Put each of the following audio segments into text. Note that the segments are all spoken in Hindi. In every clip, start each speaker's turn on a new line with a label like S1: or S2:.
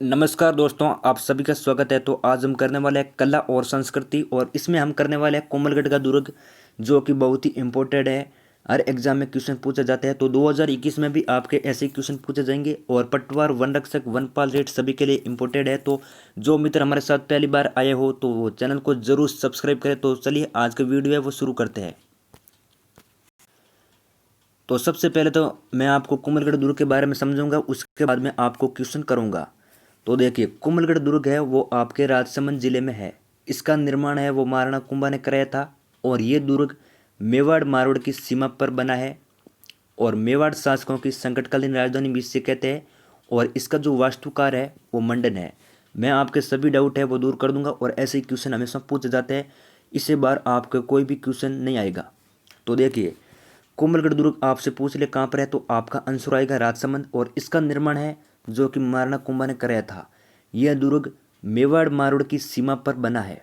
S1: नमस्कार दोस्तों, आप सभी का स्वागत है। तो आज हम करने वाले हैं कला और संस्कृति, और इसमें हम करने वाले हैं कोमलगढ़ का दुर्ग, जो कि बहुत ही इम्पोर्टेंट है। हर एग्जाम में क्वेश्चन पूछे जाते हैं। तो 2021 में भी आपके ऐसे क्वेश्चन पूछे जाएंगे। और पटवार, वन रक्षक, वनपाल रेट सभी के लिए इम्पोर्टेंट है। तो जो मित्र हमारे साथ पहली बार आए हो तो वो चैनल को जरूर सब्सक्राइब करें। तो चलिए आज का वीडियो है वो शुरू करते हैं। तो सबसे पहले तो मैं आपको कुंभलगढ़ दुर्ग के बारे में समझाऊंगा, उसके बाद में आपको क्वेश्चन करूंगा। तो देखिए, कुंभलगढ़ दुर्ग है वो आपके राजसमंद जिले में है। इसका निर्माण है वो महाराणा कुंभा ने कराया था। और ये दुर्ग मेवाड़ मारवाड़ की सीमा पर बना है। और मेवाड़ शासकों की संकटकालीन राजधानी भी इसे कहते हैं। और इसका जो वास्तुकार है वो मंडन है। मैं आपके सभी डाउट है वो दूर कर दूंगा। और ऐसे ही क्वेश्चन हमेशा पूछे जाते हैं, इसे बार आपका कोई भी क्वेश्चन नहीं आएगा। तो देखिए, कोमलगढ़ दुर्ग आपसे पूछ ले कहाँ पर है, तो आपका आंसर आएगा राजसमंद। और इसका निर्माण है जो कि महाराणा कुंभा ने कराया था। यह दुर्ग मेवाड़ मारवाड़ की सीमा पर बना है।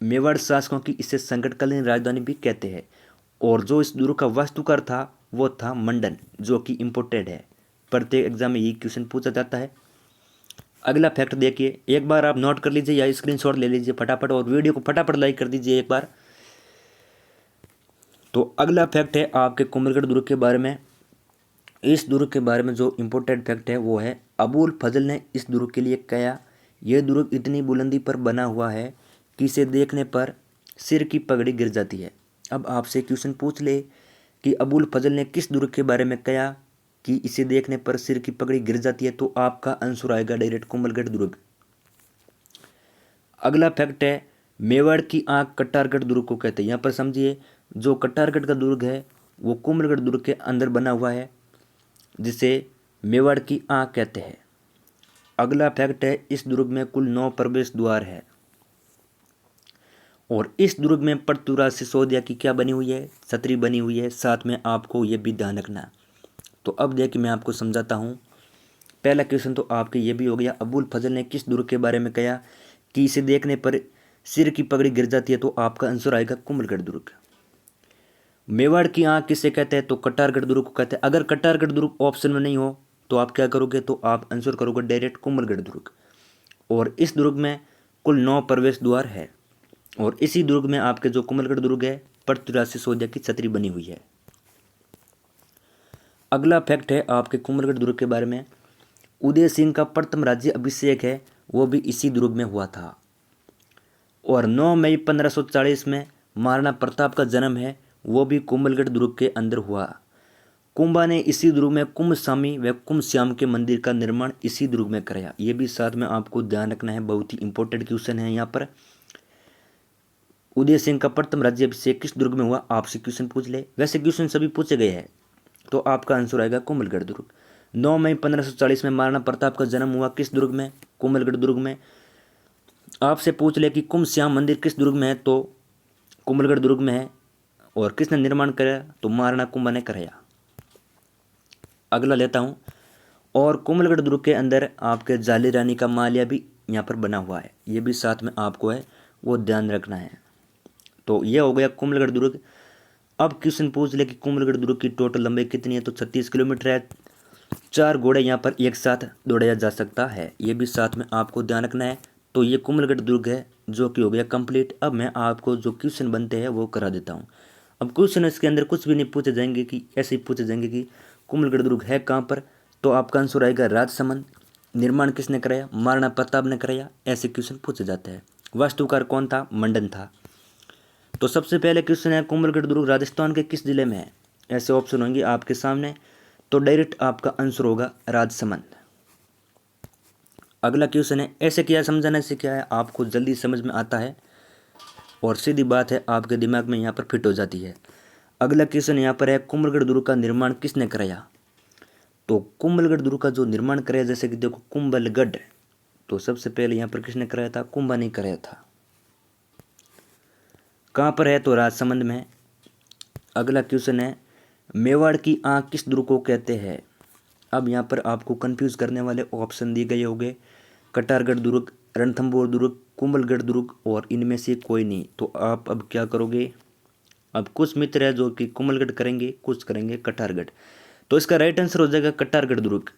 S1: मेवाड़ शासकों की इसे संकटकालीन राजधानी भी कहते हैं। और जो इस दुर्ग का वास्तुकार था वो था मंडन, जो कि इम्पोर्टेंट है। प्रत्येक एग्जाम में ये क्वेश्चन पूछा जाता है। अगला फैक्ट देखिए, एक बार आप नोट कर लीजिए या स्क्रीनशॉट ले लीजिए फटाफट, और वीडियो को फटाफट लाइक कर दीजिए एक बार। तो अगला फैक्ट है आपके कुंभलगढ़ दुर्ग के बारे में। इस दुर्ग के बारे में जो इम्पोर्टेंट फैक्ट है वो है, अबुल फजल ने इस दुर्ग के लिए कहा, यह दुर्ग इतनी बुलंदी पर बना हुआ है कि इसे देखने पर सिर की पगड़ी गिर जाती है। अब आपसे क्वेश्चन पूछ ले कि अबुल फजल ने किस दुर्ग के बारे में कहा कि इसे देखने पर सिर की पगड़ी गिर जाती है, तो आपका आंसर आएगा डायरेक्ट कुंभलगढ़ दुर्ग। अगला फैक्ट है, मेवाड़ की आंख कट्टारगढ़ दुर्ग को कहते हैं। यहाँ पर समझिए, जो कट्टारगढ़ का दुर्ग है वो कुंभलगढ़ दुर्ग के अंदर बना हुआ है, जिसे मेवाड़ की आंख कहते हैं। अगला फैक्ट है, इस दुर्ग में कुल 9 प्रवेश द्वार है। और इस दुर्ग में पृथ्वीराज सिसोदिया की क्या बनी हुई है, छतरी बनी हुई है। साथ में आपको ये भी ध्यान रखना। तो अब देखिए मैं आपको समझाता हूँ। पहला क्वेश्चन तो आपके ये भी हो गया, अबुल फजल ने किस दुर्ग के बारे में कहा कि इसे देखने पर सिर की पगड़ी गिर जाती है, तो आपका आंसर आएगा कुंभलगढ़ दुर्ग। मेवाड़ की आंख किसे कहते हैं, तो कट्टारगढ़ दुर्ग को कहते हैं। अगर कट्टारगढ़ दुर्ग ऑप्शन में नहीं हो तो आप क्या करोगे, तो आप आंसर करोगे डायरेक्ट कुंभलगढ़ दुर्ग। और इस दुर्ग में कुल 9 प्रवेश द्वार है। और इसी दुर्ग में आपके जो कुंभलगढ़ दुर्ग है, पृथ्वीराज सिसोदिया की छतरी बनी हुई है। अगला फैक्ट है आपके कुंभलगढ़ दुर्ग के बारे में, उदय सिंह का प्रथम राज्य अभिषेक है वो भी इसी दुर्ग में हुआ था। और 9 मई 1540 में महाराणा प्रताप का जन्म है वो भी कुंभलगढ़ दुर्ग के अंदर हुआ। कुंभा ने इसी दुर्ग में कुंभ स्वामी व कुंभ श्याम के मंदिर का निर्माण इसी दुर्ग में कराया। ये भी साथ में आपको ध्यान रखना है, बहुत ही इंपॉर्टेंट क्वेश्चन है यहाँ पर। उदय सिंह का प्रथम राज्याभिषेक किस दुर्ग में हुआ, आपसे क्वेश्चन पूछ ले। वैसे क्वेश्चन सभी पूछे गए हैं, तो आपका आंसर आएगा कुंभलगढ़ दुर्ग। 9 मई 1540 में महाराणा प्रताप का जन्म हुआ किस दुर्ग में, कुंभलगढ़ दुर्ग में। आपसे पूछ ले कि कुंभ श्याम मंदिर किस दुर्ग में है, तो कुंभलगढ़ दुर्ग में है। और किसने निर्माण कराया, तो महाराणा कुंभा ने कराया। अगला लेता हूँ, और कुंभलगढ़ दुर्ग के अंदर आपके जाली रानी का माल्या भी यहाँ पर बना हुआ है। ये भी साथ में आपको है वो ध्यान रखना है। तो ये हो गया कुंभलगढ़ दुर्ग। अब क्वेश्चन पूछ ले कि कुंभलगढ़ दुर्ग की टोटल लंबाई कितनी है, तो 36 किलोमीटर है। 4 घोड़े यहाँ पर एक साथ दौड़ाया जा सकता है। ये भी साथ में आपको ध्यान रखना है। तो ये कुंभलगढ़ दुर्ग है जो कि हो गया कंप्लीट। अब मैं आपको जो क्वेश्चन बनते हैं वो करा देता हूँ। अब क्वेश्चन इसके अंदर कुछ भी नहीं पूछे जाएंगे, कि ऐसे ही पूछे जाएंगे कि कुंभलगढ़ दुर्ग है कहाँ पर, तो आपका आंसर आएगा राजसमंद। निर्माण किसने कराया, महाराणा प्रताप ने कराया। ऐसे क्वेश्चन पूछे जाते हैं। वास्तुकार कौन था, मंडन था। तो सबसे पहले क्वेश्चन है, कुंभलगढ़ दुर्ग राजस्थान के किस जिले में है। ऐसे ऑप्शन होंगे आपके सामने, तो डायरेक्ट आपका आंसर होगा राजसमंद। अगला क्वेश्चन है, ऐसे किया समझाने से क्या है, आपको जल्दी समझ में आता है और सीधी बात है आपके दिमाग में यहाँ पर फिट हो जाती है। अगला क्वेश्चन यहाँ पर है, कुंभलगढ़ दुर्ग का निर्माण किसने कराया। तो कुंभलगढ़ दुर्ग का जो निर्माण कराया, जैसे कि देखो कुंभलगढ़, तो सबसे पहले यहाँ पर किसने कराया था, कुंभा ने कराया था। कहाँ पर है, तो राजसमंद में। अगला क्वेश्चन है, मेवाड़ की आंख किस दुर्ग को कहते हैं। अब यहाँ पर आपको कंफ्यूज करने वाले ऑप्शन दिए गए होंगे, कटारगढ़ दुर्ग, रणथंभौर दुर्ग, कुंभलगढ़ दुर्ग, और इनमें से कोई नहीं। तो आप अब क्या करोगे, अब कुछ मित्र है जो कि कुंभलगढ़ करेंगे, कुछ करेंगे कटारगढ़। तो इसका राइट आंसर हो जाएगा कटारगढ़ दुर्ग।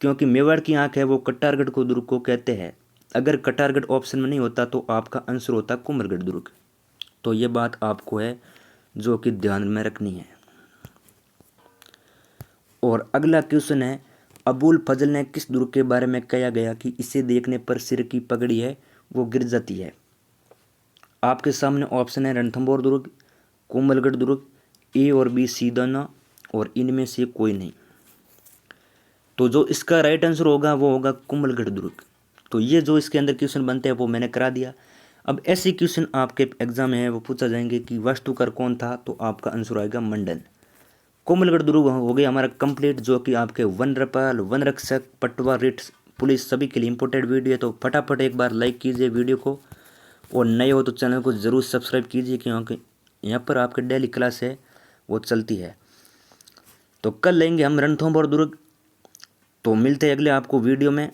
S1: क्योंकि मेवाड़ की आंख है वो कटारगढ़ को दुर्ग को कहते हैं। अगर कटारगढ़ ऑप्शन में नहीं होता तो आपका आंसर होता कुंभलगढ़ दुर्ग। तो ये बात आपको है जो कि ध्यान में रखनी है। और अगला क्वेश्चन है, अबुल फजल ने किस दुर्ग के बारे में कहा गया कि इसे देखने पर सिर की पगड़ी है वो गिर जाती है। आपके सामने ऑप्शन है रणथंभौर दुर्ग, कुंभलगढ़ दुर्ग, ए और बी सी दोनों, और इनमें से कोई नहीं। तो जो इसका राइट आंसर होगा वो होगा कुंभलगढ़ दुर्ग। तो ये जो इसके अंदर क्वेश्चन बनते हैं वो मैंने करा दिया। अब ऐसे क्वेश्चन आपके एग्जाम में है वो पूछा जाएंगे कि वास्तुकार कौन था, तो आपका आंसर आएगा मंडन। कुंभलगढ़ दुर्ग हो गया हमारा कंप्लीट, जो कि आपके वन रपाल, वन रक्षक, पटवा, रिट, पुलिस सभी के लिए इंपॉर्टेंट वीडियो है। तो फटाफट एक बार लाइक कीजिए वीडियो को, और नए हो तो चैनल को ज़रूर सब्सक्राइब कीजिए, क्योंकि यहाँ पर आपके डेली क्लास है वो चलती है। तो कल लेंगे हम रणथंभौर दुर्ग। तो मिलते हैं अगले आपको वीडियो में।